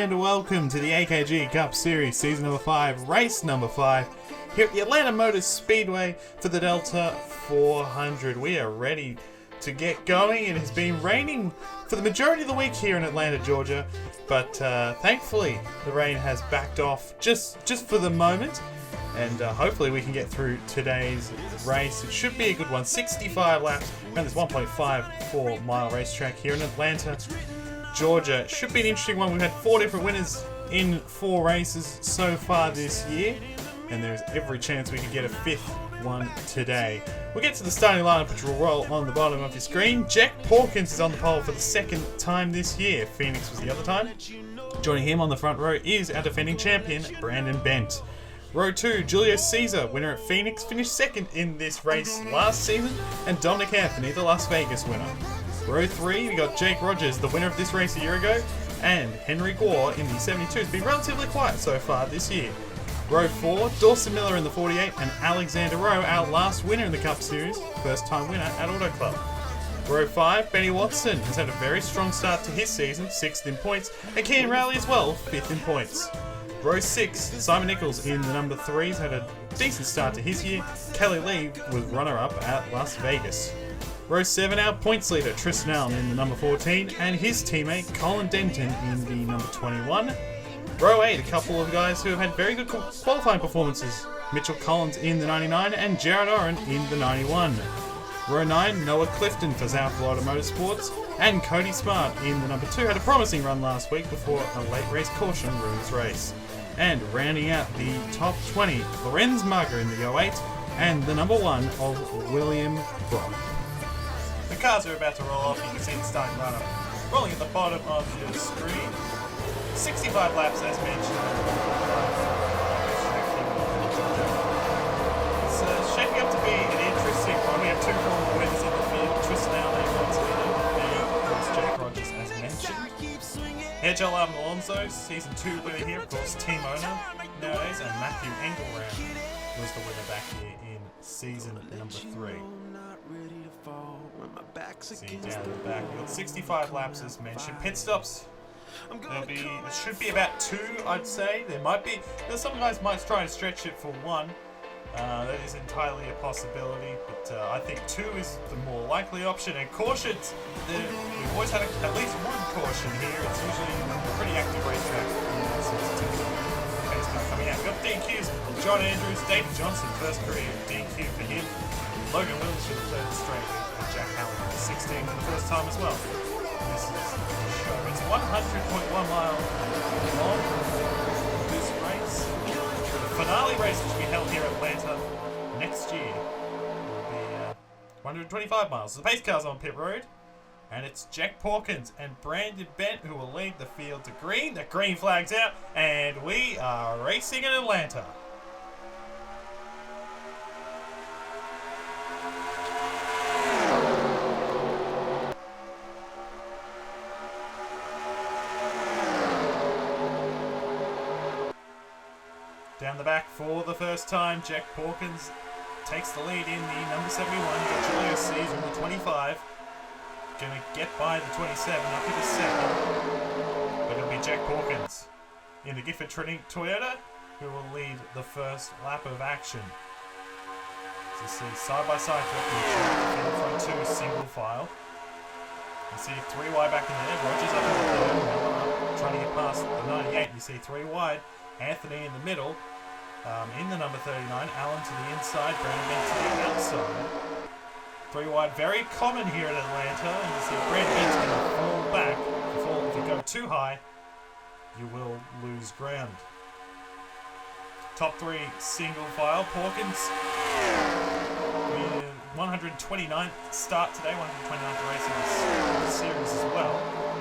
and welcome to the AKG Cup Series, Season number 5, Race number 5, here at the Atlanta Motor Speedway for the Delta 400. We are ready to get going. It has been raining for the majority of the week here in Atlanta, Georgia, but thankfully the rain has backed off just for the moment, and hopefully we can get through today's race. It should be a good one. 65 laps around this 1.54 mile racetrack here in Atlanta, Georgia. Should be an interesting one. We've had 4 different winners in 4 races so far this year, and there's every chance we could get a 5th one today. We'll get to the starting lineup, which will roll on the bottom of your screen. Jack Pawkins is on the pole for the 2nd time this year. Phoenix was the other time. Joining him on the front row is our defending champion, Brandon Bent. Row 2, Julio Caesar, winner at Phoenix, finished 2nd in this race last season, and Dominic Anthony, the Las Vegas winner. Row 3, we got Jake Rogers, the winner of this race a year ago, and Henry Gore in the 72 has been relatively quiet so far this year. Row 4, Dawson Miller in the 48, and Alexander Rowe, our last winner in the Cup Series, first time winner at Auto Club. Row 5, Benny Watson has had a very strong start to his season, 6th in points, and Kean Rowley as well, 5th in points. Row 6, Simon Nichols in the number 3 has had a decent start to his year. Kelly Lee was runner-up at Las Vegas. Row 7, our points leader, Tristan Allen in the number 14, and his teammate, Colin Denton in the number 21. Row 8, a couple of guys who have had very good qualifying performances. Mitchell Collins in the 99 and Jared Oren in the 91. Row 9, Noah Clifton for South Florida Motorsports, and Cody Smart in the number 2 had a promising run last week before a late race caution ruined his race. And rounding out the top 20, Lorenz Marger in the 08 and the number 1 of William Brock. The cars are about to roll off. You can see the starting lineup rolling at the bottom of your screen. 65 laps as mentioned. It's shaping up to be an interesting one. We have 2 former winners in the field, Tristan Allen once again, and of course Jake Rogers as mentioned. Hedgel Alonso, season 2 winner here, of course team owner nowadays, and Matthew Engelround was the winner back here in season number 3. See down the back, we've got 65 laps as mentioned. Pit stops, it should be about 2, I'd say. Some guys might try and stretch it for 1. That is entirely a possibility, but I think 2 is the more likely option. And cautions, we've always had at least 1 caution here. It's usually a pretty active racetrack. Coming out, we've got DQs. John Andrews, David Johnson, first career DQ for him. Logan Williams for the 3rd straight, and Jack Halley for the 16 for the first time as well. This is the show. It's 100.1 miles long, this race. The finale race, which will be held here in Atlanta next year, will be 125 miles. So the pace car's on pit road, and it's Jack Pawkins and Brandon Bent who will lead the field to green. The green flag's out, and we are racing in Atlanta. Down the back for the first time, Jack Pawkins takes the lead in the number 71. Got Julio Caesar in the 25. Gonna get by the 27 up into 2nd. But it'll be Jack Pawkins in the Gifford Toyota who will lead the first lap of action. As you see side by side front 2 single file. You see 3 wide back in there. Rogers up in the 3rd. Trying to get past the 98. You see 3 wide. Anthony in the middle. In the number 39, Allen to the inside, Brandon Bent to the outside. 3 wide, very common here in Atlanta. And you see Brandon Bent's going to fall back. If you go too high, you will lose ground. Top 3 single file. Pawkins, 129th start today, 129th race in the series as well.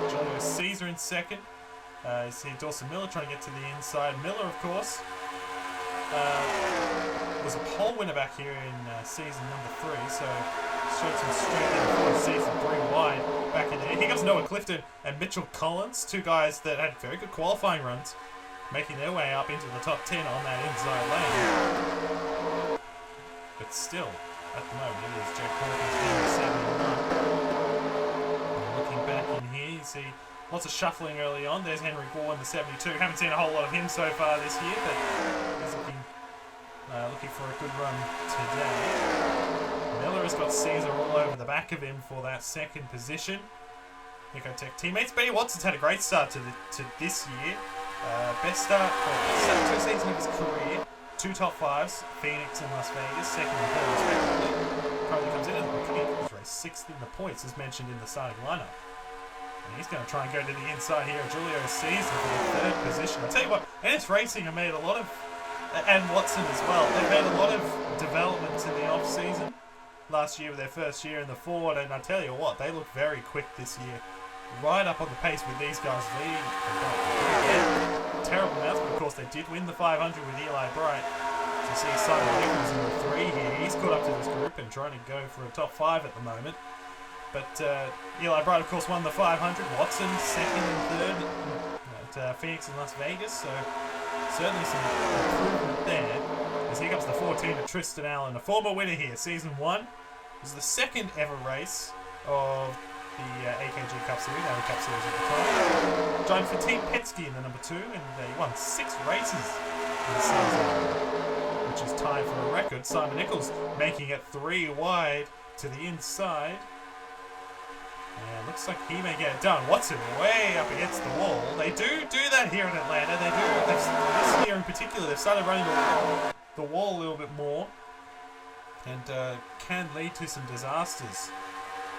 Julio Caesar in 2nd. You see Dawson Miller trying to get to the inside. Miller, of course, was a pole winner back here in season number 3, so showed some strength in the 4th season, 3 wide back in there. Here comes Noah Clifton and Mitchell Collins, 2 guys that had very good qualifying runs, making their way up into the top 10 on that inside lane. But still, at the moment, it is Jack Pawkins in the 7 and 1. Looking back in here, you see Lots of shuffling early on. There's Henry Gore in the 72. Haven't seen a whole lot of him so far this year, but he's looking for a good run today. Miller has got Caesar all over the back of him for that second position. Nicotech teammates. Benny Watson's had a great start to this year. Best start to a season of his career. 2 top 5s, Phoenix and Las Vegas, second and third respectively. Currently comes in at the Eagles race, 6th in the points as mentioned in the starting lineup. And he's going to try and go to the inside here of Julio Caesar for the 3rd position. I'll tell you what, NS Racing have made a lot of, and Watson as well, they've made a lot of developments in the off-season. Last year with their first year in the Ford, and I tell you what, they look very quick this year. Right up on the pace with these guys leading. Terrible announcement, of course, they did win the 500 with Eli Bright. You see Simon Nichols in the 3 here. He's caught up to this group and trying to go for a top 5 at the moment. But Eli Bright, of course, won the 500. Watson, 2nd and 3rd at Phoenix and Las Vegas. So certainly some improvement there. As here comes the 14 of Tristan Allen, a former winner here, season 1. This is the 2nd ever race of the AKG Cup Series, the Cup Series at the time. Joined for Team Penske in the number 2, and he won 6 races in the season, which is tied for a record. Simon Nichols making it 3 wide to the inside. And looks like he may get it done. Watson way up against the wall. They do that here in Atlanta. They do. This year in particular, they've started running the wall a little bit more, and can lead to some disasters.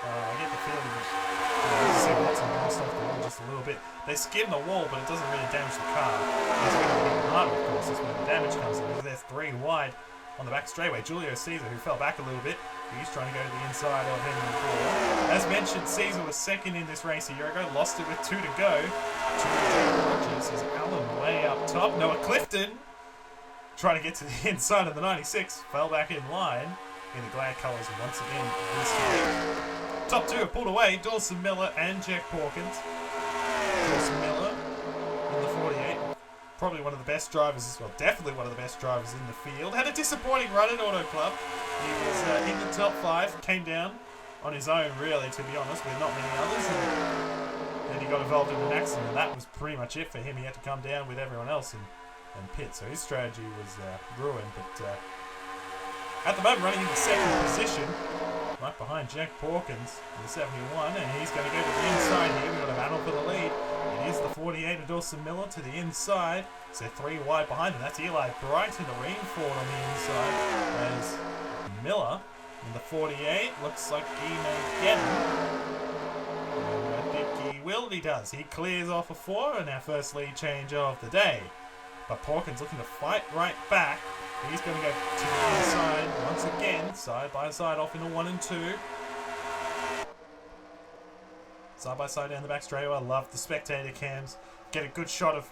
I get the feeling that Watson bounced off the wall just a little bit. They skim the wall, but it doesn't really damage the car. It's going to be harder, of course. That's where the damage comes in. They're 3 wide on the back straightaway. Julio Caesar, who fell back a little bit, he's trying to go to the inside of Henry Gore. As mentioned, Caesar was 2nd in this race a year ago, lost it with 2 to go. 2 Rogers is Allen way up top. Noah Clifton trying to get to the inside of the 96, fell back in line in the glad colours once again this year. Top 2 have pulled away, Dawson Miller and Jack Hawkins. Dawson Miller in the 48. Probably one of the best drivers as well. Definitely one of the best drivers in the field. Had a disappointing run at Auto Club. He was in the top 5. Came down on his own, really, to be honest, with not many others. And he got involved in an accident. And that was pretty much it for him. He had to come down with everyone else and pit. So his strategy was ruined. But at the moment, running in the 2nd position, right behind Jack Hawkins in the 71, and he's going to go to the inside here. We've got a battle for the lead. It is the 48 of Dawson Miller to the inside. So 3 wide behind him. That's Eli Bright in the Rainford on the inside. As Miller in the 48 looks like he may get him. And I think he will. He does. He clears off a 4 and our first lead change of the day. But Hawkins looking to fight right back. He's going to go to the inside once again, side by side off into 1 and 2. Side by side down the back straightaway. I love the spectator cams. Get a good shot of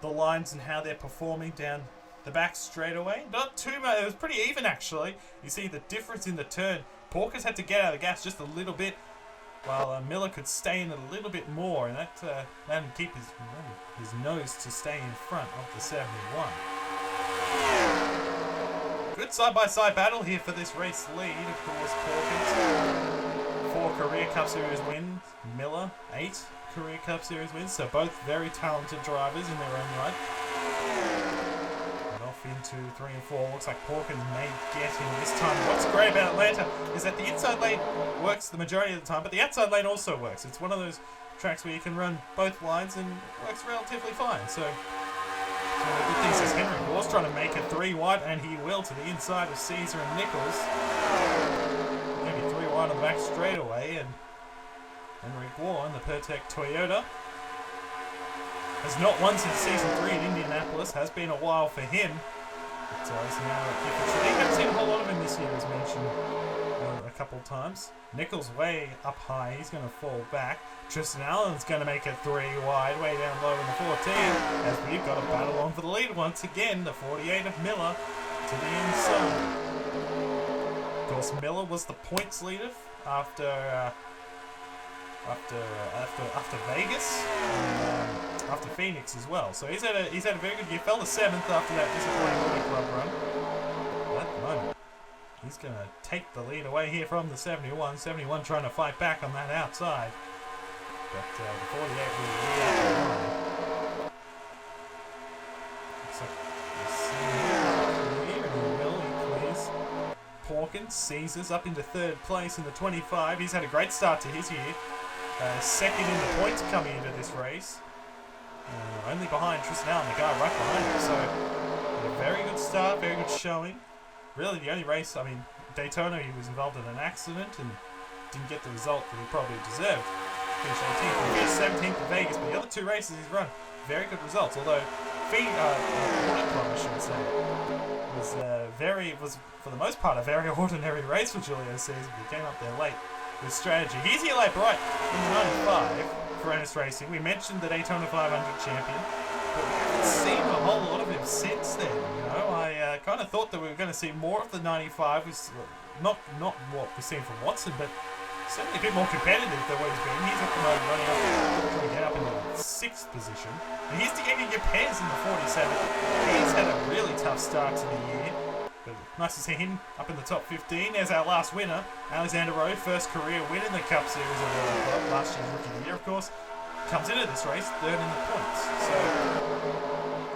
the lines and how they're performing down the back straightaway. Not too much. It was pretty even actually. You see the difference in the turn. Hawkins had to get out of the gas just a little bit, while Miller could stay in a little bit more, and that let him keep his nose to stay in front of the 71. Good side-by-side battle here for this race lead. Of course, Hawkins, 4 Career Cup Series wins. Miller, 8 Career Cup Series wins. So both very talented drivers in their own right. And off into 3 and 4. Looks like Hawkins may get him this time. What's great about Atlanta is that the inside lane works the majority of the time, but the outside lane also works. It's one of those tracks where you can run both lines and it works relatively fine. So one of the good things is Henry Gore's trying to make it 3 wide, and he will to the inside of Caesar and Nichols. Maybe 3 wide on the back straightaway, and Henry Gore in the Pertec Toyota has not won since season 3 in Indianapolis. Has been a while for him. But he's now at Gifford. I haven't seen a whole lot of him this year, as mentioned a couple times. Nichols way up high. He's going to fall back. Tristan Allen's going to make it 3 wide, way down low in the 14, as we've got a battle on for the lead once again. The 48 of Miller to the inside. Of course, Miller was the points leader after Vegas, and after Phoenix as well. So he's had a very good year. Fell to 7th after that disappointing Auto Club run. But at the moment, he's going to take the lead away here from the 71. 71 trying to fight back on that outside. But the 48 will lead up the line. Looks like we'll see him clear, and he will, he clears. Hawkins, Caesars up into third place in the 25. He's had a great start to his year. Second in the points coming into this race. Only behind Tristan Allen, the guy right behind him. So, a very good start, very good showing. Really, the only race, I mean, Daytona, he was involved in an accident and didn't get the result that he probably deserved. Finished 18th, he finished 17th in Vegas, but the other two races he's run, very good results. Although, Audit Club, I should say, was for the most part a very ordinary race for Julio Caesar. He came up there late with strategy. Here's Eli Bright in the 95 for Ernest Racing. We mentioned the Daytona 500 champion, but we haven't seen a whole lot of him since then. You know, I kind of thought that we were going to see more of the 95. Not what we've seen from Watson, but certainly a bit more competitive than what he's been. He's at the moment running up, trying to get up into the 6th position. And here's Diego Pez in the 47. He's had a really tough start to the year. But nice to see him up in the top 15. There's our last winner, Alexander Rowe, first career win in the Cup Series of World Club. Last year's Rookie of the Year, of course. Comes into this race third in the points. So,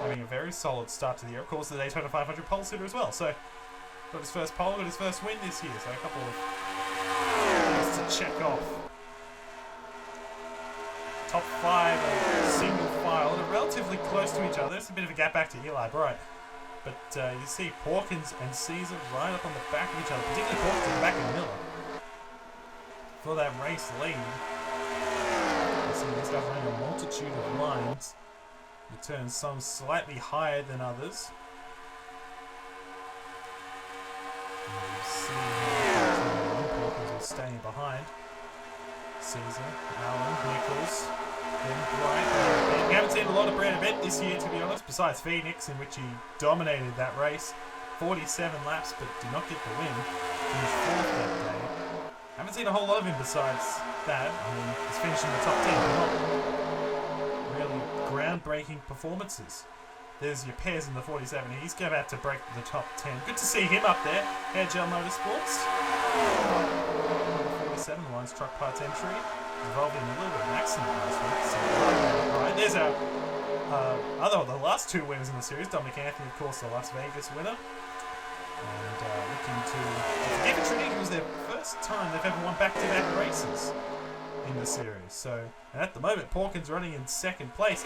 having a very solid start to the year. Of course, the Daytona 500 pole sitter as well. So, got his first pole, got his first win this year. So, a couple of things to check off. Top 5 are single file. They're relatively close to each other. There's a bit of a gap back to Eli Bright. But you see Hawkins and Caesar right up on the back of each other, particularly Hawkins on the back of Miller for that race lead. You see these guys running a multitude of lines. The turns some slightly higher than others. And you see Hawkins is staying behind. Caesar, Allen, Nichols. Bright. We haven't seen a lot of Brandon Bent this year, to be honest, besides Phoenix, in which he dominated that race. 47 laps, but did not get the win. Finished 4th that day. Haven't seen a whole lot of him besides that. I mean, he's finished in the top 10, but not really groundbreaking performances. There's your Pez in the 47. He's about to break the top 10. Good to see him up there. Air Gel Motorsports. 47, Lions Truck Parts entry. Involved in a little bit of an accident last week. So, right, there's our the last two winners in the series. Dominic Anthony, of course, the Las Vegas winner. And looking to give a treat. It was their first time they've ever won back-to-back races in the series. So, and at the moment, Hawkins running in 2nd place.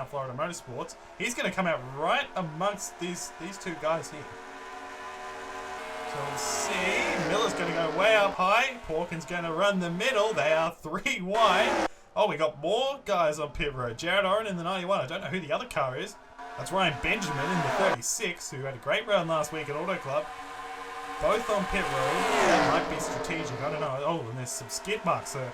Florida Motorsports. He's going to come out right amongst these two guys here. So we'll see. Miller's going to go way up high. Hawkins going to run the middle. They are 3 wide. Oh, we got more guys on pit road. Jared Oren in the 91. I don't know who the other car is. That's Ryan Benjamin in the 36, who had a great run last week at Auto Club. Both on pit road. That might be strategic. I don't know. Oh, and there's some skid marks. So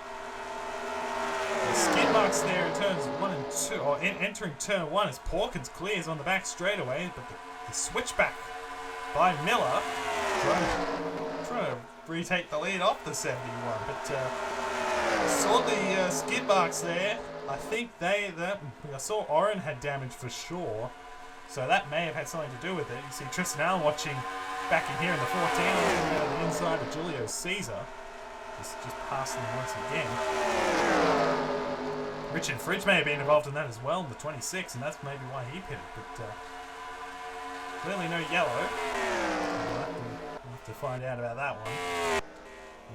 the skid marks there in turns 1 and 2, or entering turn 1 as Hawkins clears on the back straightaway, but the switchback by Miller trying to retake the lead off the 71. But saw the skid marks there. I think I saw Oren had damage for sure, so that may have had something to do with it. You see Tristan Allen watching back in here in the 14, looking out of the inside of Julio Caesar. Just passing them once again. Richard Fridge may have been involved in that as well in the 26, and that's maybe why he pitted. But Clearly no yellow. We'll have to find out about that one.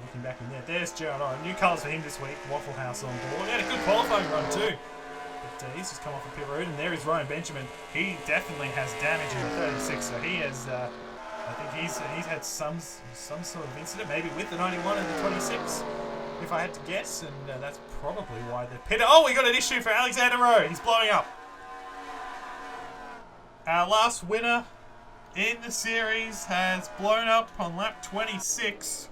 Looking back in there. There's Gerald Oren. New colours for him this week. Waffle House on board. He had a good qualifying run too. But he's just come off a pit road. And there is Ryan Benjamin. He definitely has damage in the 36. So he has... I think he's had some sort of incident. Maybe with the 91 and the 26. If I had to guess. And that's probably why the pit... Oh, we got an issue for Alexander Rowe. He's blowing up. Our last winner in the series has blown up on lap 26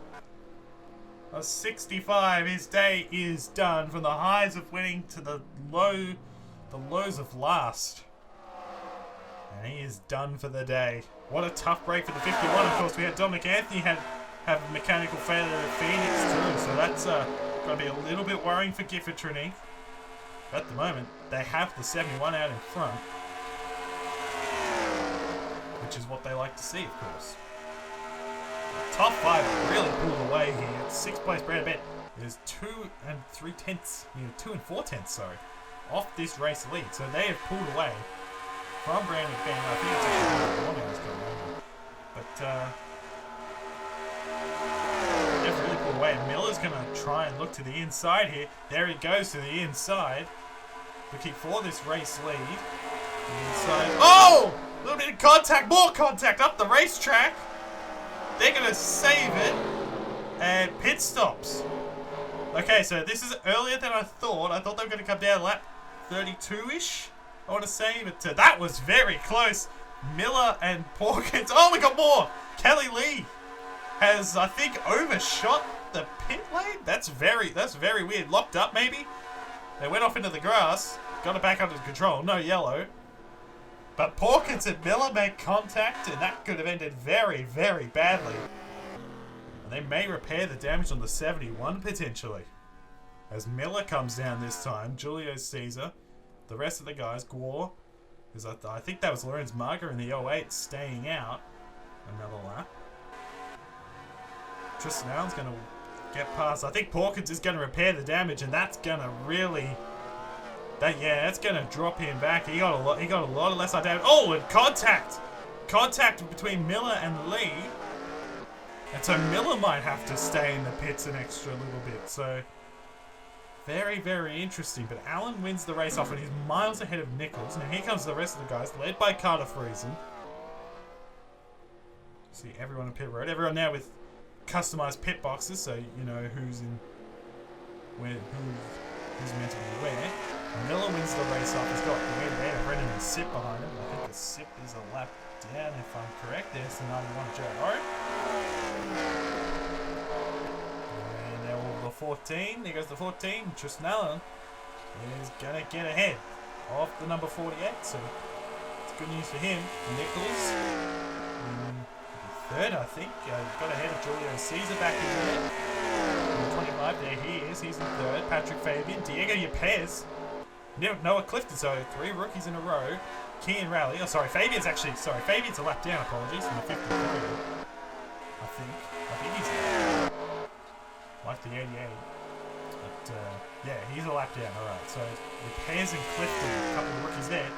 of 65. His day is done, from the highs of winning to the lows of last. And he is done for the day. What a tough break for the 51. Of course, we had Dominic Anthony have a mechanical failure at Phoenix too, so that's got to be a little bit worrying for Gifford Trinique. At the moment, they have the 71 out in front, which is what they like to see, of course. Top 5 really pulled away here. It's 6th place Brad Bet is 2 and 4 tenths, sorry, off this race lead. So they have pulled away from Brandon McBain. I think it's actually Warning who's going over. But they've really pulled away. Miller's going to try and look to the inside here. There he goes to the inside, looking for this race lead. The inside. Oh! A little bit of contact, more contact up the racetrack. They're going to save it. And pit stops. Okay, so this is earlier than I thought. I thought they were going to come down lap 32-ish, I want to say. But that was very close. Miller and Porkins. Oh, we got more. Kelly Lee has, I think, overshot the pit lane. That's very weird. Locked up, maybe. They went off into the grass. Got it back under control. No yellow. But Porkins and Miller make contact, and that could have ended very, very badly. And they may repair the damage on the 71 potentially. As Miller comes down this time, Julio Caesar, the rest of the guys, Gore, because I think that was Lorenz Marger in the 08 staying out. Another lap. Tristan Allen's going to get past. I think Porkins is going to repair the damage, and that's going to really... That's going to drop him back. He got a lot of less damage. Oh, and contact between Miller and Lee, and so Miller might have to stay in the pits an extra little bit. So very, very interesting. But Allen wins the race off, and he's miles ahead of Nichols. Now here comes the rest of the guys, led by Carter Friesen. See everyone on pit road. Everyone now with customized pit boxes, so you know who's in where, who's meant to be where. Miller wins the race off. He's got the win there. Brendan and Sip behind him. I think the Sip is a lap down, if I'm correct. There's the 91 Jared Oren. And there will the 14. There goes the 14. Tristan Allen is going to get ahead of the number 48. So it's good news for him. Nichols, third, I think. Got ahead of Julio Caesar back in there. 25, there he is. He's in third. Patrick Fabian. Diego Yepes. Noah Clifton, so 3 rookies in a row. Kean Rally. Oh, sorry, Fabian's a lap down, apologies, from the 53. I think he's like the 88. But, yeah, he's a lap down, alright. So, Repairs and Clifton, a couple of rookies there.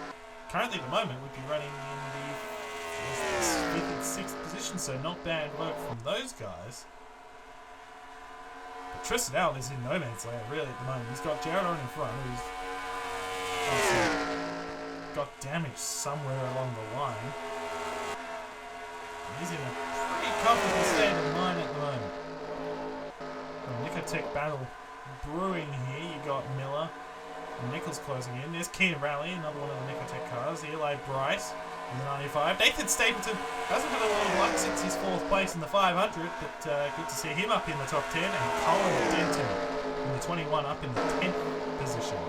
Currently, at the moment, would be running in the 5th and 6th position, so not bad work from those guys. But Tristan Allen is in no man's land, really, at the moment. He's got Jared Oren in front, who's got damage somewhere along the line. He's in a pretty comfortable state of mind at the moment. Nicotech battle brewing here. You got Miller and Nichols closing in. There's Keen Rally, another one of the Nicotech cars. Eli Bright in the 95. Nathan Stapleton hasn't had a lot of luck since his 4th place in the 500, but good to see him up in the top 10. And Colin Denton in the 21 up in the 10th position.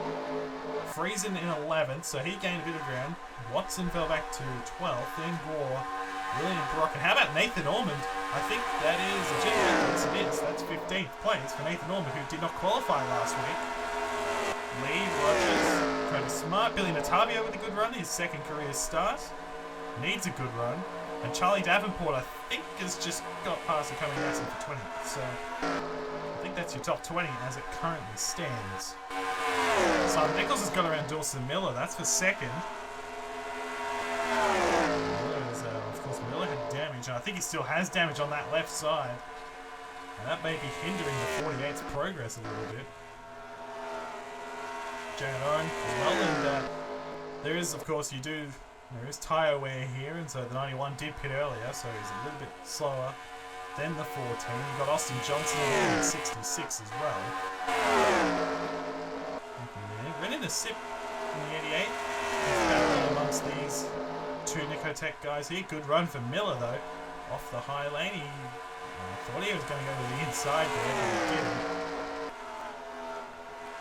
Friesen in 11th, so he gained a bit of ground. Watson fell back to 12th, then Gore, William Brock. And how about Nathan Ormond? I think that is a genuine. Yes, it is. That's 15th place for Nathan Ormond, who did not qualify last week. Lee Rogers, Travis Smart, Billy Natavio with a good run, his 2nd career start. Needs a good run. And Charlie Davenport, I think, has just got past the coming Massey for 20th. So I think that's your top 20 as it currently stands. Simon Nichols has got around Dawson Miller. That's for 2nd. Miller is damage, and I think he still has damage on that left side. And that may be hindering the 48's progress a little bit. Jared Owen as well, and there is, of course, there is tyre wear here, and so the 91 did pit earlier, so he's a little bit slower than the 14. You've got Austin Johnson in the 66 as well. Went in a sip in the 88. Parallel amongst these two Nicotech guys here. Good run for Miller though. Off the high lane. I thought he was going to go to the inside there, but he didn't.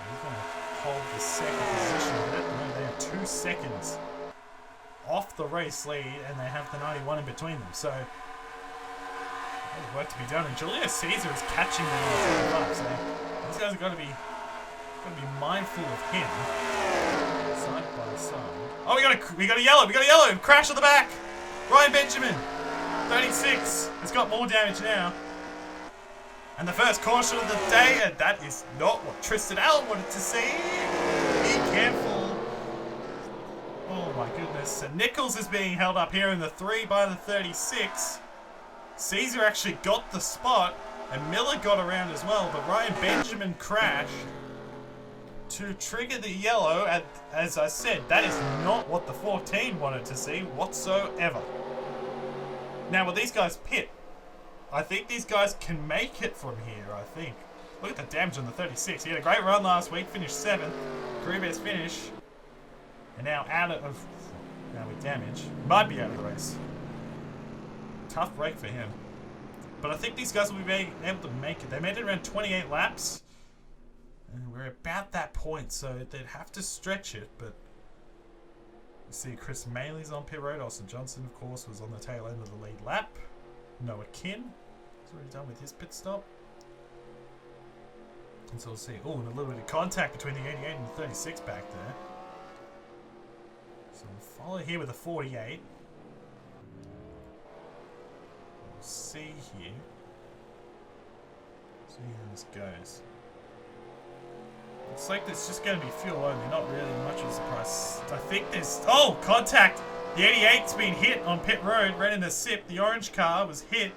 He's going to hold the second position with it. No, they are 2 seconds off the race lead, and they have the 91 in between them. So there's work to be done, and Julio Caesar is catching them on the so these guys have got to be mindful of him. Side by side. Oh, we got a yellow. We got a yellow. Crash on the back. Ryan Benjamin, 36, has got more damage now. And the first caution of the day, and that is not what Tristan Allen wanted to see. Be careful. Oh my goodness. And Nichols is being held up here in the 3 by the 36. Caesar actually got the spot, and Miller got around as well, but Ryan Benjamin crashed to trigger the yellow, and as I said, that is not what the 14 wanted to see whatsoever. Now, will these guys pit? I think these guys can make it from here, I think. Look at the damage on the 36. He had a great run last week, finished 7th, career best finish, and now now with damage. Might be out of the race. Tough break for him. But I think these guys will be able to make it. They made it around 28 laps. And we're about that point, so they'd have to stretch it, but you see Chris Maley's on pit road. Austin Johnson, of course, was on the tail end of the lead lap. Noah Kin is already done with his pit stop. And so we'll see. Oh, and a little bit of contact between the 88 and the 36 back there. So we'll follow here with the 48. We'll see here. See how this goes. Looks like there's just going to be fuel only, not really much of a surprise. I think there's... Oh, contact! The 88's been hit on pit road, ran in a sip. The orange car was hit,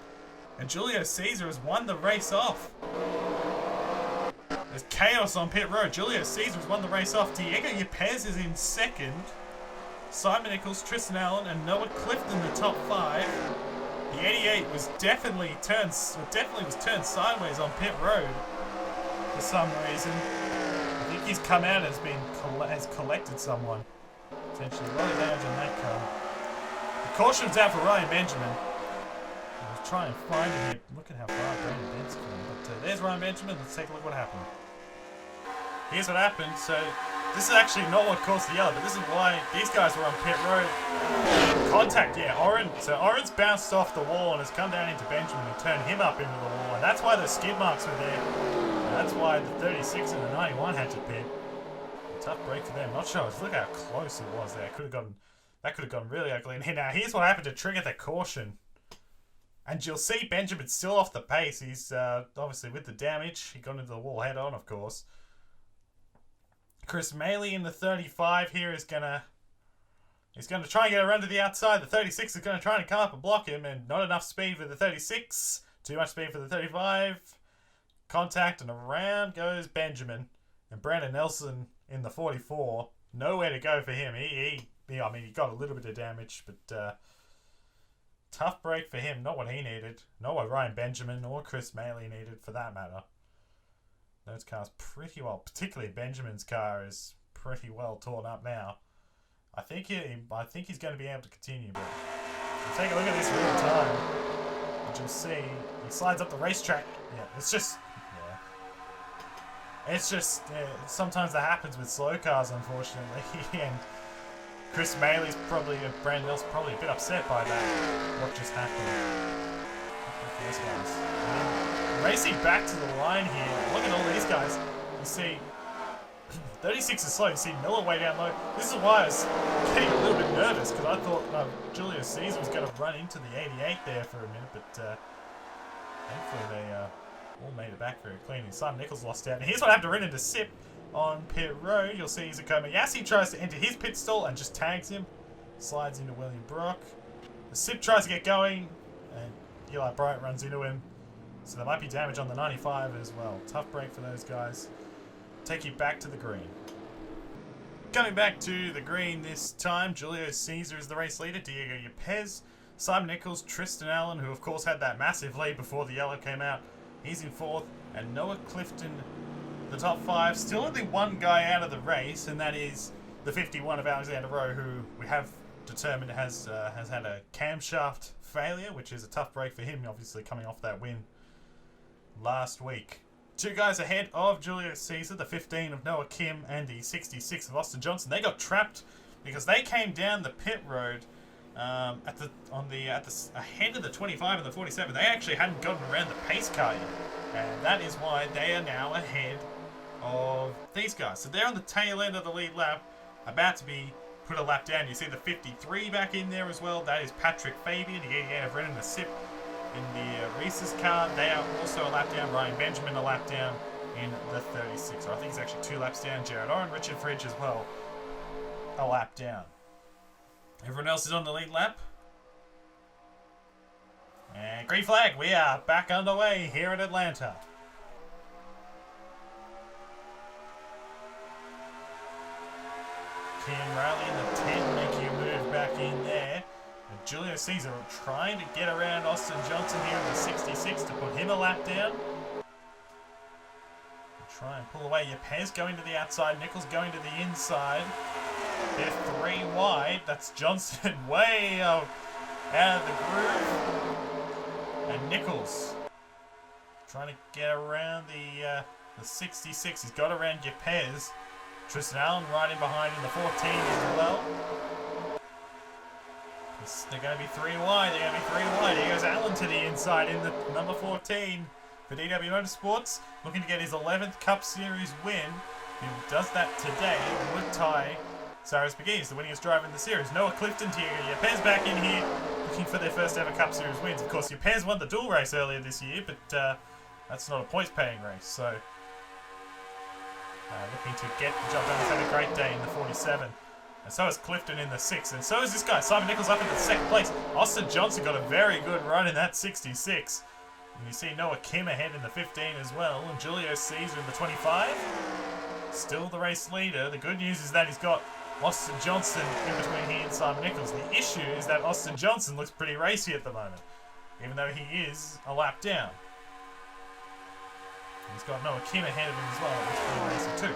and Julio Caesar has won the race off. There's chaos on pit road. Julio Caesar has won the race off. Diego Yepes is in 2nd. Simon Nichols, Tristan Allen, and Noah Clifton the top 5. The 88 was definitely turned sideways on pit road for some reason. I think he's come out as has collected someone. Potentially a lot of damage on that car. The caution's out for Ryan Benjamin. I'll try and find him here. Look at how far Brandon Bent's gone. But there's Ryan Benjamin. Let's take a look what happened. Here's what happened. So this is actually not what caused the yellow, but this is why these guys were on pit road. Contact, yeah, Oren. So Oren's bounced off the wall and has come down into Benjamin and turned him up into the wall. And that's why the skid marks were there. And that's why the 36 and the 91 had to pit. Tough break for them. Not sure. Look how close it was there. That could have gone really ugly. And now here's what happened to trigger the caution. And you'll see Benjamin's still off the pace. He's obviously with the damage. He got into the wall head on, of course. Chris Maley in the 35 here is gonna try and get a run to the outside. The 36 is gonna try and come up and block him, and not enough speed for the 36. Too much speed for the 35. Contact, and around goes Benjamin. And Brandon Nelson in the 44, nowhere to go for him. He got a little bit of damage, but tough break for him. Not what he needed. Not what Ryan Benjamin or Chris Maley needed, for that matter. Those cars pretty well, particularly Benjamin's car, is pretty well torn up now. I think he's going to be able to continue, but we'll take a look at this real time, and you'll see he slides up the racetrack. Yeah, it's just sometimes that happens with slow cars, unfortunately. And Chris Maley's Brandon Nelson's probably a bit upset by that, what just happened. These guys. Racing back to the line here. Look at all these guys. You see 36 is slow. You see Miller way down low. This is why I was getting a little bit nervous, because I thought Julio Caesar was going to run into the 88 there for a minute, but thankfully they all made it back very cleanly. Simon Nichols lost out. And here's what happened to run into Sip on pit road. You'll see Izakoma Yassi tries to enter his pit stall and just tags him. Slides into William Brock. The Sip tries to get going, and Eli Bryant runs into him. So there might be damage on the 95 as well. Tough break for those guys. Take you back to the green. Coming back to the green this time, Julio Caesar is the race leader, Diego Yepez, Simon Nichols, Tristan Allen, who of course had that massive lead before the yellow came out, he's in fourth, and Noah Clifton, the top five. Still only one guy out of the race, and that is the 51 of Alexander Rowe, who we have determined has had a camshaft failure, which is a tough break for him, obviously coming off that win last week. Two guys ahead of Julio Caesar, the 15 of Noah Kim and the 66 of Austin Johnson. They got trapped because they came down the pit road ahead of the 25 and the 47. They actually hadn't gotten around the pace car yet, and that is why they are now ahead of these guys. So they're on the tail end of the lead lap, about to be put a lap down. You see the 53 back in there as well. That is Patrick Fabian, the 88 of Renan Nasip. In the Reese's car, they are also a lap down. Ryan Benjamin a lap down in the 36. Or I think it's actually 2 laps down. Jared Oren, Richard Fridge as well, a lap down. Everyone else is on the lead lap. And green flag, we are back underway here at Atlanta. Kim Riley in the 10 making a move back in there. And Julio Caesar trying to get around Austin Johnson here in the 66 to put him a lap down. Try and pull away. Yepez going to the outside. Nichols going to the inside. They're 3 wide. That's Johnson way out of the groove. And Nichols trying to get around the 66. He's got around Yepez. Tristan Allen right in behind in the 14 as well. They're going to be 3 wide. They're going to be 3 wide. Here goes Allen to the inside in the number 14 for DW Motorsports. Looking to get his 11th Cup Series win. If he does that today, it would tie Cyrus McGee's the winningest driver in the series. Noah Clifton, Diego Yepez back in here, looking for their first ever Cup Series wins. Of course, Yepez won the dual race earlier this year, but that's not a points-paying race. So, looking to get the job done. He's had a great day in the 47. And so is Clifton in the 6. And so is this guy, Simon Nichols, up in the 2nd place. Austin Johnson got a very good run in that 66. And you see Noah Kim ahead in the 15 as well. And Julio Caesar in the 25. Still the race leader. The good news is that he's got Austin Johnson in between he and Simon Nichols. The issue is that Austin Johnson looks pretty racy at the moment, even though he is a lap down. He's got Noah Kim ahead of him as well, which is pretty racy too.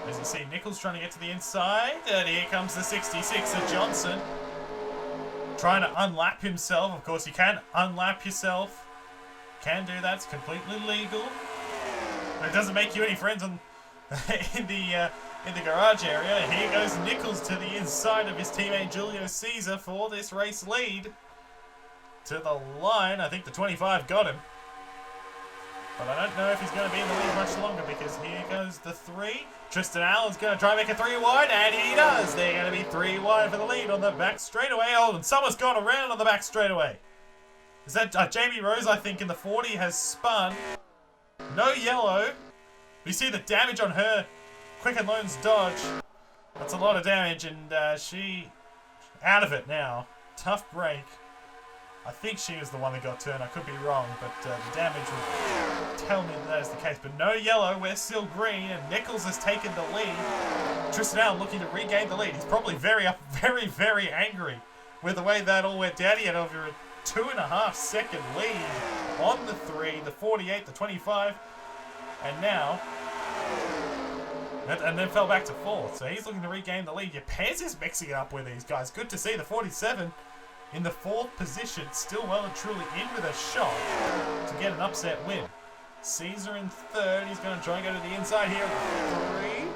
As you see, Nichols trying to get to the inside. And here comes the 66 of Johnson. Trying to unlap himself. Of course, you can unlap yourself. Can do that. It's completely legal. But it doesn't make you any friends in the garage area. Here goes Nichols to the inside of his teammate Julio Caesar for this race lead. To the line. I think the 25 got him. But I don't know if he's going to be in the lead much longer, because here goes the 3. Tristan Allen's going to try and make a 3 wide, and he does. They're going to be 3 wide for the lead on the back straightaway. Oh, and someone's gone around on the back straightaway. Is that Jamie Rose, I think, in the 40 has spun. No yellow. We see the damage on her Quicken Loans Dodge. That's a lot of damage, and she out of it now. Tough break. I think she was the one that got turned. I could be wrong, but the damage would tell me that is the case. But no yellow. We're still green, and Nichols has taken the lead. Tristan Allen looking to regain the lead. He's probably very angry with the way that all went down. He had over a 2.5 second lead on the 3, the 48, the 25, and now, and then fell back to 4th. So he's looking to regain the lead. Yepez is mixing it up with these guys. Good to see the 47. In the 4th position, still well and truly in with a shot to get an upset win. Caesar in 3rd. He's going to try and go to the inside here. 3.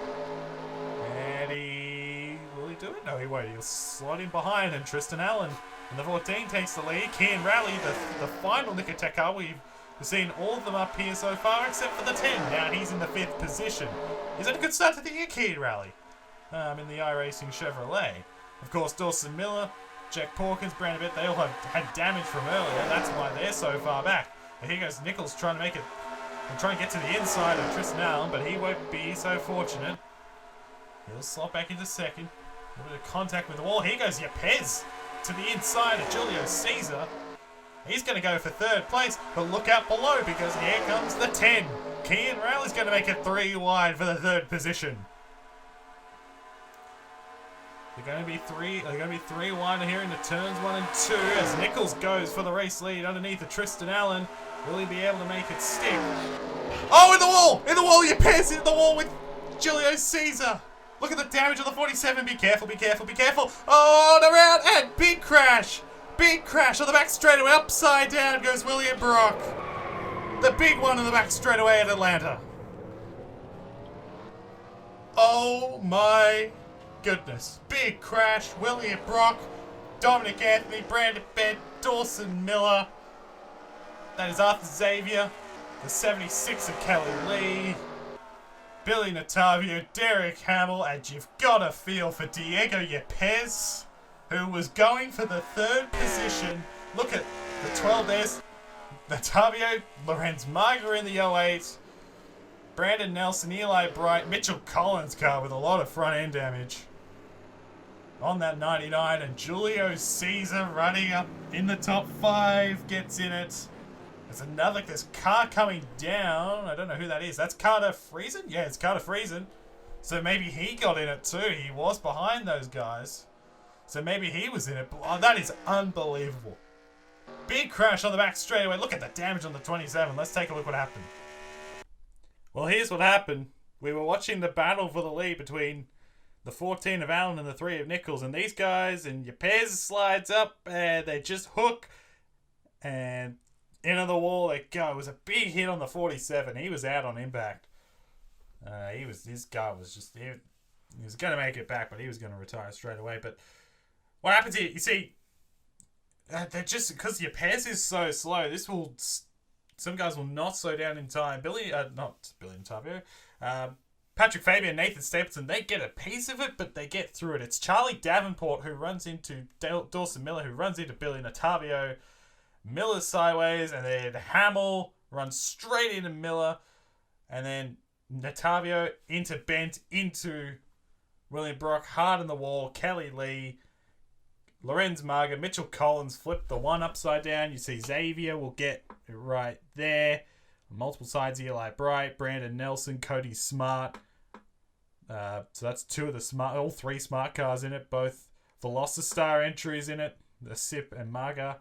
And will he do it? No, he won't. He'll slot in behind, and Tristan Allen in the 14 takes the lead. Kian Rally, the final Nicotech car. We've seen all of them up here so far, except for the 10. Now he's in the 5th position. Is it a good start to the year, Kian Rally? In the iRacing Chevrolet. Of course, Dawson Miller, Jack Porkins, Brandon Bett, they all had damage from earlier. That's why they're so far back. And here goes Nichols trying to make it and try and get to the inside of Tristan Allen, but he won't be so fortunate. He'll slot back into 2nd. A bit of contact with the wall. Here goes Yepez to the inside of Julio Caesar. He's going to go for third place, but look out below because here comes the 10. Kean Rail is going to make it 3 wide for the third position. They're going to be three wide here into turns 1 and 2 as Nichols goes for the race lead underneath the Tristan Allen. Will he be able to make it stick? Oh, in the wall! In the wall! You pass into the wall with Julio Caesar. Look at the damage on the 47. Be careful, be careful, be careful. Oh, the round and big crash. Big crash on the back straightaway. Upside down goes William Brock. The big one on the back straightaway at Atlanta. Oh my goodness. Big crash. William Brock, Dominic Anthony, Brandon Bent, Dawson Miller. That is Arthur Xavier. The 76 of Kelly Lee. Billy Natavio, Derek Hamill, and you've got a feel for Diego Yepes, who was going for the third position. Look at the 12 there's Natavio, Lorenz Marger in the 08, Brandon Nelson, Eli Bright, Mitchell Collins car with a lot of front end damage on that 99, and Julio Caesar running up in the top 5 gets in it. There's car coming down. I don't know who that is. That's Carter Friesen? Yeah, it's Carter Friesen. So maybe he got in it too. He was behind those guys. So maybe he was in it. Oh, that is unbelievable. Big crash on the back straightaway. Look at the damage on the 27. Let's take a look what happened. Well, here's what happened. We were watching the battle for the lead between the 14 of Allen and the 3 of Nichols. And these guys, and Yepes slides up and they just hook. And into the wall they go. It was a big hit on the 47. He was out on impact. He was going to make it back, but he was going to retire straight away. But what happens here, you see, they're just, because your pace is so slow, some guys will not slow down in time. Not Billy Natavio, Patrick Fabian, Nathan Stephenson, they get a piece of it, but they get through it. It's Charlie Davenport who runs into Dawson Miller, who runs into Billy Natavio. Miller's sideways, and then Hamill runs straight into Miller, and then Natavio into Bent, into William Brock, hard in the wall, Kelly Lee, Lorenz Marger, Mitchell Collins flipped the one upside down. You see Xavier will get it right there. Multiple sides, Eli Bright, Brandon Nelson, Cody Smart. So that's all 3 smart cars in it, both Velocitar entries in it, the Sip and Marger.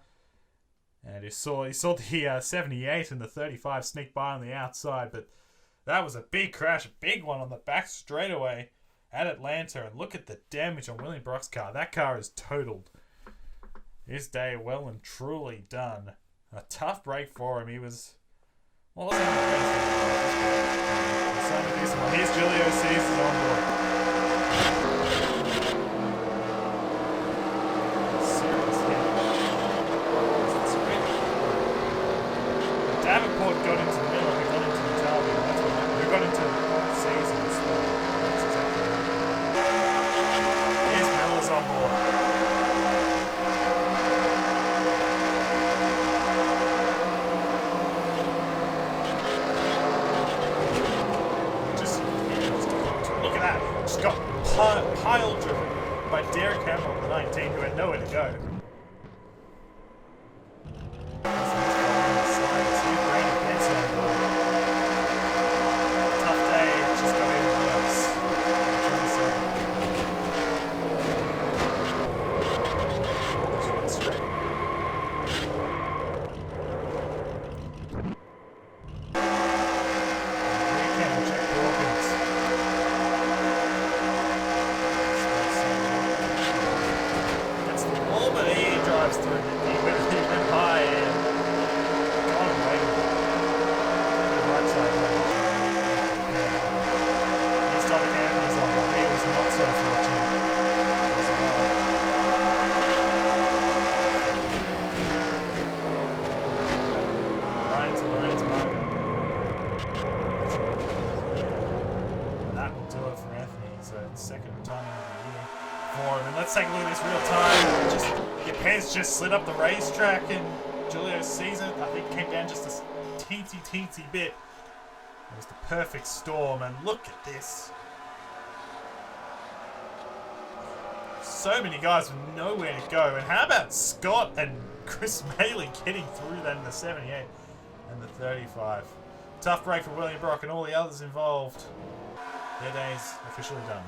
And you saw the 78 and the 35 sneak by on the outside, but that was a big crash, a big one on the back straightaway at Atlanta. And look at the damage on William Brock's car. That car is totaled. His day well and truly done. A tough break for him. He was... Well, let's have Here's Julio Caesar on board. Davenport got into Miller, who got into Natavio, that's what happened. Who got into Caesar as well. That's exactly right. Here's Miller's on board. Look at that. Just got pile driven by Derek Hamill on the 19, who had nowhere to go. Let's take a look at this real time. Yepes just slid up the racetrack, and Julio Caesar, I think, came down just a teensy bit. It was the perfect storm, and look at this. So many guys with nowhere to go. And how about Scott and Chris Maley getting through that in the 78 and the 35. Tough break for William Brock and all the others involved. Their day's officially done.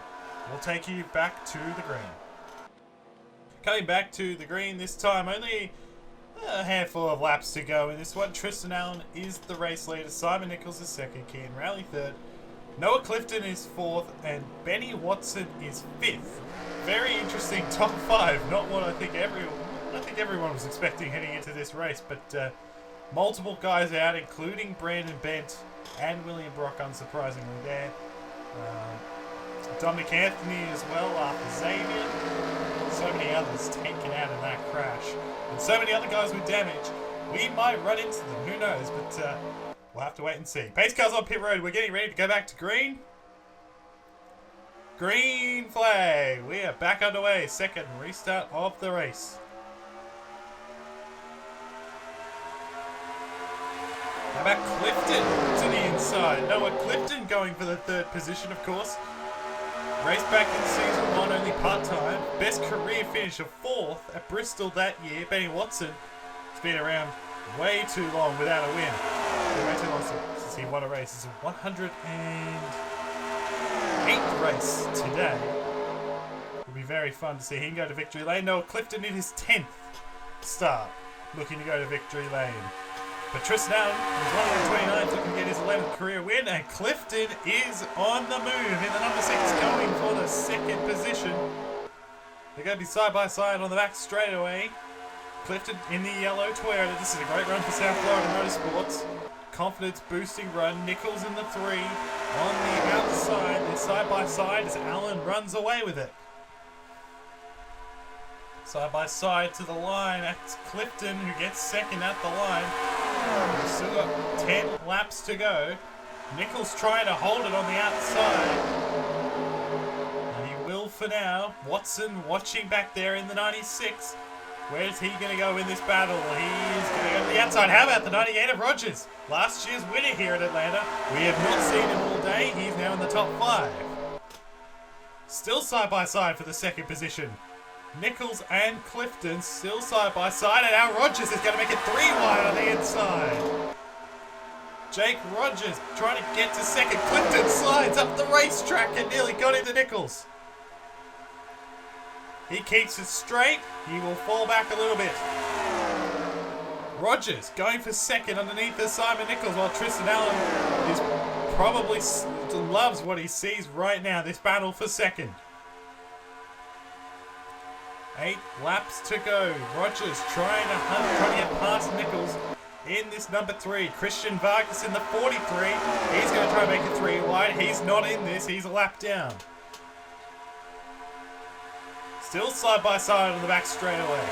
We'll take you back to the green. Coming back to the green this time, only a handful of laps to go in this one. Tristan Allen is the race leader. Simon Nichols is second. Kean Rowley third. Noah Clifton is fourth. And Benny Watson is fifth. Very interesting top five. Not what I think everyone was expecting heading into this race. But multiple guys out, including Brandon Bent and William Brock, unsurprisingly there. Dominic Anthony as well after Xavier. So many others taken out in that crash. And so many other guys with damage. We might run into them, who knows, but we'll have to wait and see. Pace cars on pit road. We're getting ready to go back to green. Green flag. We are back underway. Second restart of the race. How about Clifton to the inside? Noah Clifton going for the third position, of course. Raced back in season one, only part-time. Best career finish of fourth at Bristol that year. Benny Watson has been around way too long without a win. Way too long since he won a race. It's a 108th race today. It'll be very fun to see him go to victory lane. Noah Clifton in his 10th start, looking to go to victory lane. But Tristan Allen is 129th, looking to get his 11th career win, and Clifton is on the move in the number 6, going for the second position. They're going to be side by side on the back straightaway. Clifton in the yellow Toyota. This is a great run for South Florida Motorsports. Confidence boosting run. Nichols in the 3 on the outside. They're side by side as Allen runs away with it. Side by side to the line. That's Clifton who gets second at the line. We've still got 10 laps to go. Nichols trying to hold it on the outside. And he will for now. Watson watching back there in the 96. Where's he going to go in this battle? He's going to go to the outside. How about the 98 of Rogers? Last year's winner here at Atlanta. We have not seen him all day. He's now in the top 5. Still side by side for the second position. Nichols and Clifton still side by side, and now Rogers is going to make it 3 wide on the inside. Jake Rogers trying to get to second. Clifton slides up the racetrack and nearly got into Nichols. He keeps it straight. He will fall back a little bit. Rogers going for second underneath the Simon Nichols, while Tristan Allen is probably loves what he sees right now. This battle for second. 8 laps to go. Rogers trying to get past Nichols in this number 3. Christian Vargas in the 43. He's going to try and make it 3 wide. He's not in this. He's a lap down. Still side by side on the back straightaway.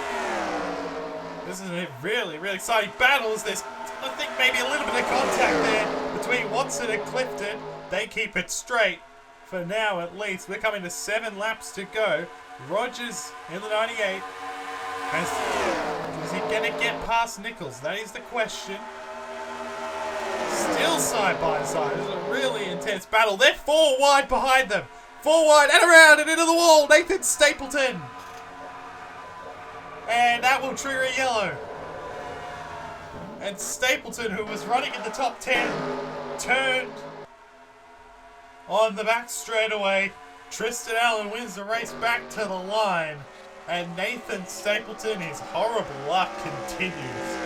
This is a really, really exciting battle. There's, I think, maybe a little bit of contact there between Watson and Clifton. They keep it straight for now, at least. We're coming to 7 laps to go. Rogers in the 98. Is he going to get past Nichols? That is the question. Still side by side. This is a really intense battle. They're 4 wide behind them. 4 wide and around and into the wall. Nathan Stapleton. And that will trigger a yellow. And Stapleton, who was running in the top 10, turned on the back straightaway. Tristan Allen wins the race back to the line. And Nathan Stapleton, his horrible luck continues.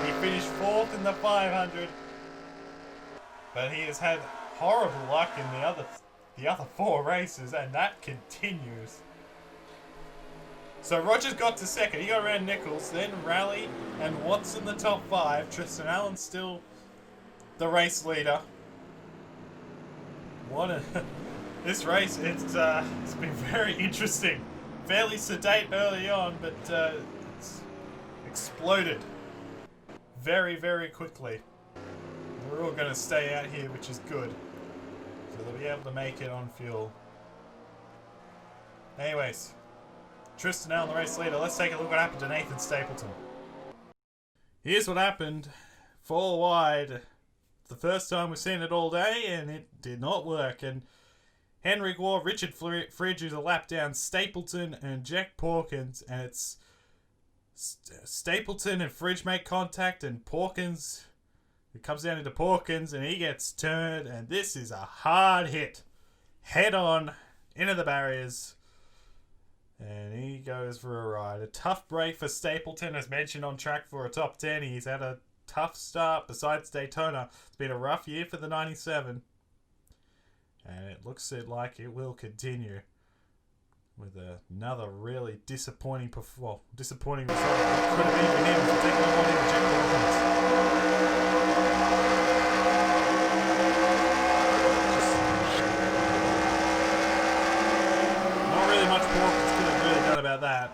He finished 4th in the 500. But he has had horrible luck in the other 4 races, and that continues. So Rogers got to second. He got around Nichols, then Rowley and Watson the top 5. Tristan Allen still the race leader. This race, it's been very interesting. Fairly sedate early on, but it's exploded very, very quickly. We're all going to stay out here, which is good. So they'll be able to make it on fuel. Anyways, Tristan Allen, the race leader. Let's take a look what happened to Nathan Stapleton. Here's what happened. 4 wide. The first time we've seen it all day, and it did not work. And Henry Gore, Richard Fridge, who's a lap down, Stapleton and Jack Porkins, and it's Stapleton and Fridge make contact, and Porkins, it comes down into Porkins, and he gets turned, and this is a hard hit. Head on, into the barriers, and he goes for a ride. A tough break for Stapleton, as mentioned, on track for a top 10. He's had a tough start besides Daytona. It's been a rough year for the 97, and it looks like it will continue with another really disappointing result. Disappointing result. It could have been for him for taking on one of the Jack Dawkins. Not really much Porkins could have really done about that.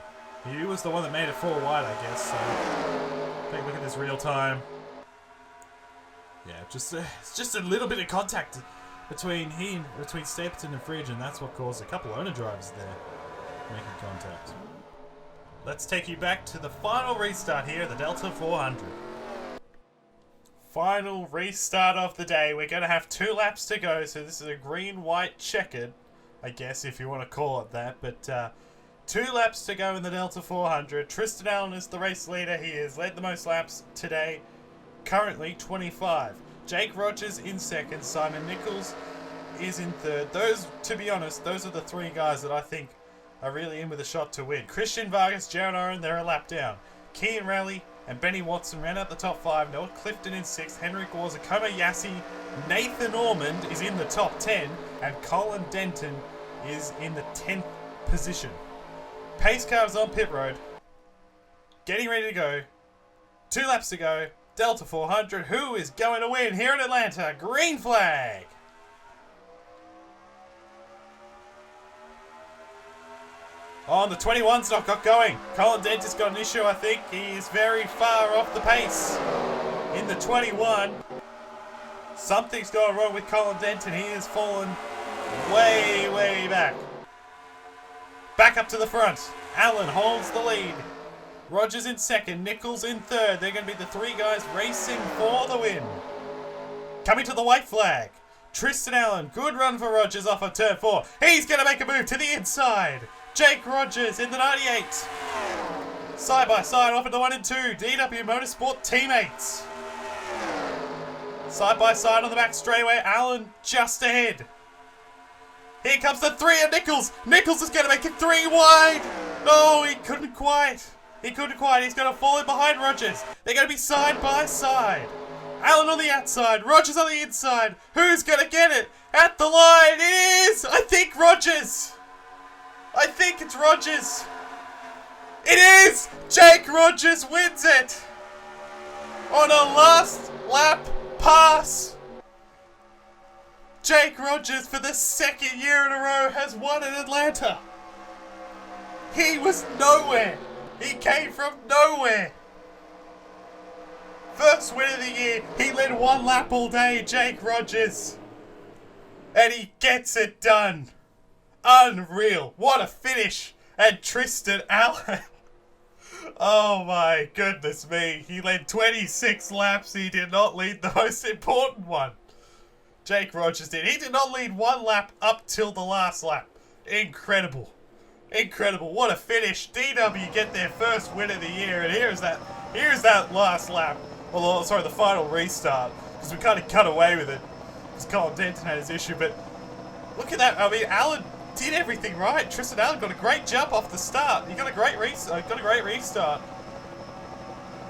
He was the one that made it 4 wide, I guess. So take a look at this real time. Yeah, it's just a little bit of contact between Stapleton and Fridge, and that's what caused a couple owner drivers there making contact. Let's take you back to the final restart here at the Delta 400. Final restart of the day. We're going to have 2 laps to go, so this is a green-white checkered, I guess, if you want to call it that. But 2 laps to go in the Delta 400. Tristan Allen is the race leader. He has led the most laps today, currently 25. Jake Rogers in second. Simon Nichols is in third. Those, to be honest, those are the 3 guys that I think are really in with a shot to win. Christian Vargas, Jaron Oren, they're a lap down. Kean Raleigh and Benny Watson ran out the top 5. Noah Clifton in 6th. Henrik Warza, Komayasi, Nathan Ormond is in the top 10. And Colin Denton is in the 10th position. Pace car is on pit road. Getting ready to go. 2 laps to go. Delta 400. Who is going to win here in Atlanta? Green flag. Oh, and the 21's not got going. Colin Denton's got an issue, I think. He is very far off the pace in the 21. Something's gone wrong with Colin Denton. He has fallen way, way back. Back up to the front. Allen holds the lead. Rogers in second. Nichols in third. They're going to be the 3 guys racing for the win. Coming to the white flag. Tristan Allen. Good run for Rogers off of turn 4. He's going to make a move to the inside. Jake Rogers in the 98. Side by side off at the 1 and 2. DW Motorsport teammates. Side by side on the back straightaway. Allen just ahead. Here comes the 3 of Nichols. Nichols is going to make it 3 wide. No, he couldn't quite. He's going to fall in behind Rogers. They're going to be side by side. Allen on the outside. Rogers on the inside. Who's going to get it? At the line. It is, I think, Rogers. I think it's Rogers. It is! Jake Rogers wins it! On a last lap pass. Jake Rogers, for the 2nd year in a row, has won in Atlanta. He was nowhere. He came from nowhere. First win of the year. He led 1 lap all day, Jake Rogers. And he gets it done. Unreal. What a finish. And Tristan Allen. Oh my goodness me. He led 26 laps. He did not lead the most important one. Jake Rogers did. He did not lead 1 lap up till the last lap. Incredible. Incredible. What a finish. DW get their first win of the year. And here's that last lap. Well, sorry, the final restart. Because we kind of cut away with it. Because Colin Denton had his issue. But look at that. I mean, Allen did everything right. Tristan Allen got a great jump off the start. He got a great restart.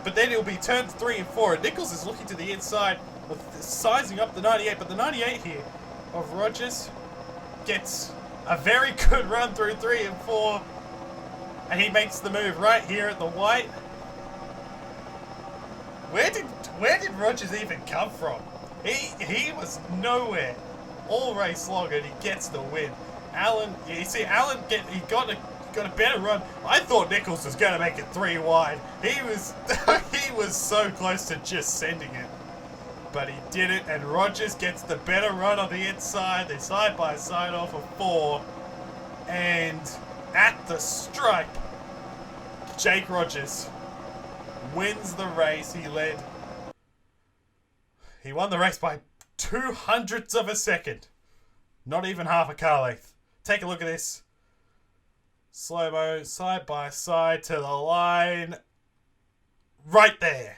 But then it'll be turns 3 and 4. And Nichols is looking to the inside, sizing up the 98. But the 98 here of Rogers gets a very good run through 3 and 4. And he makes the move right here at the white. Where did Rogers even come from? He was nowhere all race long, and he gets the win. Allen, you see, he got a better run. I thought Nichols was going to make it 3 wide. He was so close to just sending it, but he did it. And Rogers gets the better run on the inside. They side by side off of 4, and at the stripe, Jake Rogers wins the race. He won the race by 0.02 of a second. Not even half a car length. Take a look at this. Slow-mo, side by side to the line. Right there.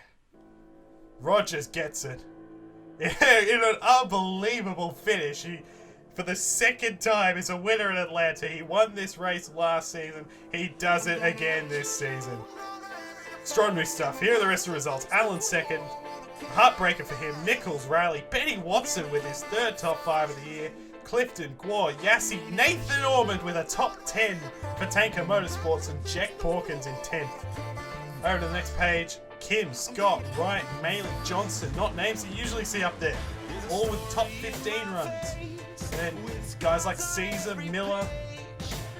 Rogers gets it. In an unbelievable finish. He, for the second time, is a winner in Atlanta. He won this race last season. He does it again this season. Extraordinary stuff. Here are the rest of the results. Allen second. Heartbreaker for him. Nichols rally. Benny Watson with his third top 5 of the year. Clifton, Gwar, Yassi, Nathan Ormond with a top 10 for Tanker Motorsports, and Jack Porkins in 10th. Over to the next page. Kim, Scott, Wright, Maley, Johnson, not names you usually see up there. All with top 15 runs. And then guys like Caesar, Miller,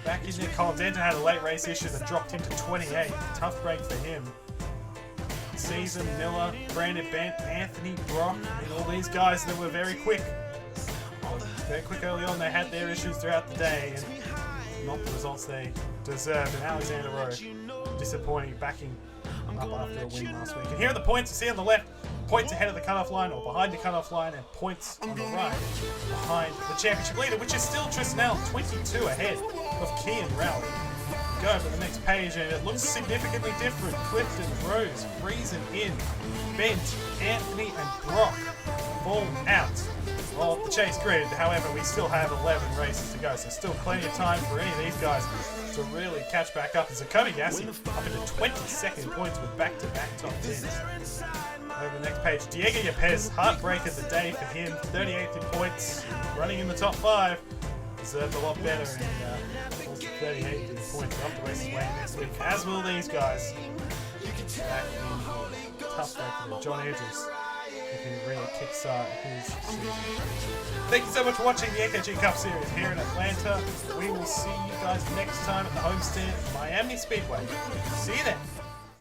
back in there. Colin Denton had a late race issue that dropped him to 28. Tough break for him. Caesar, Miller, Brandon Bent, Anthony, Brock, and all these guys that were very quick. Very quick early on. They had their issues throughout the day and not the results they deserved. And Alexander Rowe, disappointing, backing up after a win last week. And here are the points you see on the left. Points ahead of the cutoff line or behind the cutoff line, and points on the right behind the championship leader, which is still Trisnell, 22 ahead of Kian Rowley. Go over the next page and it looks significantly different. Clifton, Rose, Friesen in, Bent, Anthony and Brock fall out of the chase grid. However, we still have 11 races to go, so still plenty of time for any of these guys to really catch back up. And Zakobi Gassi up into 22nd points with back-to-back top 10s. Over the next page, Diego Yepes, heartbreak of the day for him, 38th in points, running in the top 5. Deserved a lot better, and also 38th in points. Up the race way next week, as will these guys. Back in tough break for John Edges. Who can really kickstart his season. Thank you so much for watching the AKG Cup Series here in Atlanta. We will see you guys next time at the Homestead Miami Speedway. See you then.